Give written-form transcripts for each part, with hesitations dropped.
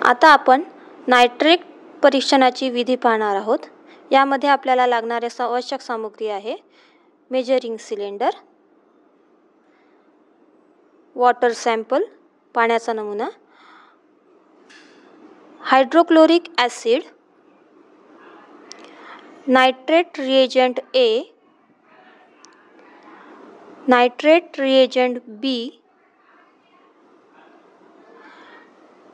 आता आपण नायट्रेट परीक्षणाची विधी पाहणार आहोत। यामध्ये आपल्याला लागणारे आवश्यक सामग्री आहे मेजरिंग सिलेंडर, वॉटर सॅम्पल पाण्याचा नमुना, hydrochloric acid, nitrate reagent A, nitrate reagent B,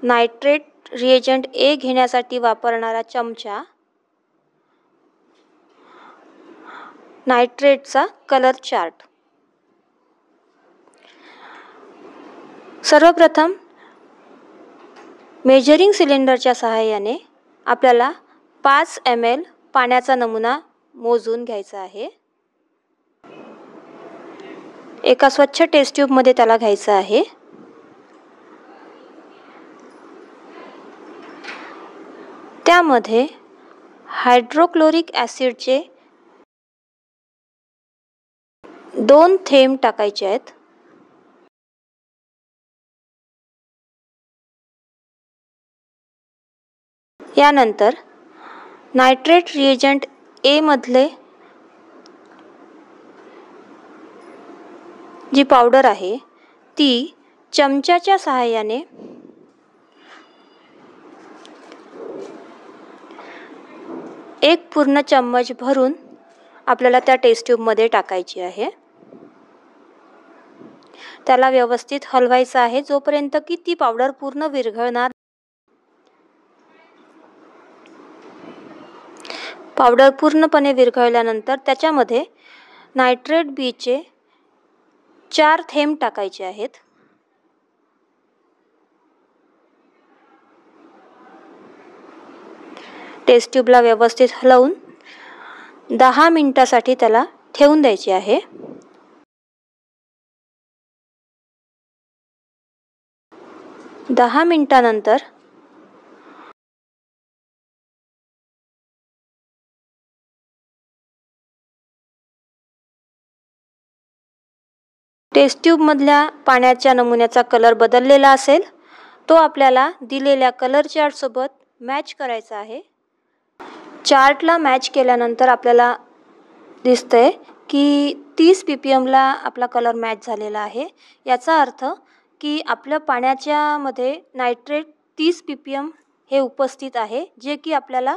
nitrate reagent A घेण्यासाठी वापरणारा चमचा, नायट्रेटचा कलर चार्ट। सर्वप्रथम मेजरिंग सिलेंडरच्या सहाय्याने आपल्याला 5 ml पाण्याचा नमुना मोजून घ्यायचा आहे। एका स्वच्छ टेस्ट ट्यूबमध्ये त्याला घ्यायचं आहे। त्यामध्ये हायड्रोक्लोरिक ॲसिडचे 2 थेंब टाकायचे आहेत। यानंतर नायट्रेट रिएजंट A मधले जी पावडर आहे ती चमच्याच्या सहाय्याने एक पूर्ण चम्मच भरून आपल्याला त्या टेस्ट ट्यूबमध्ये टाकायची आहे। त्याला व्यवस्थित हलवायचं आहे जोपर्यंत की ती पावडर पूर्ण विरघळणार। पावडर पूर्णपणे विरघळल्यानंतर त्याच्यामध्ये नायट्रेट B चे 4 थेंब टाकायचे आहेत। टेस्ट ट्यूबला व्यवस्थित हलवून 10 मिनिटांसाठी त्याला ठेवून द्यायचे आहे। दहा मिनिटांनंतर टेस्ट ट्यूबमधल्या पाण्याच्या नमुन्याचा कलर बदललेला असेल तो आपल्याला दिलेल्या कलर चार्ट सोबत मॅच करायचा आहे। चार्टला मॅच केल्यानंतर आपल्याला दिसतंय की 30 ppm ला आपला कलर मॅच झालेला आहे। याचा अर्थ की आपल्या पाण्याच्या मध्ये नायट्रेट 30 ppm हे उपस्थित आहे, जे की आपल्याला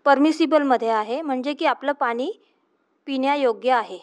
परमिसिबल मध्ये आहे, म्हणजे की आपलं पाणी पिण्यायोग्य आहे।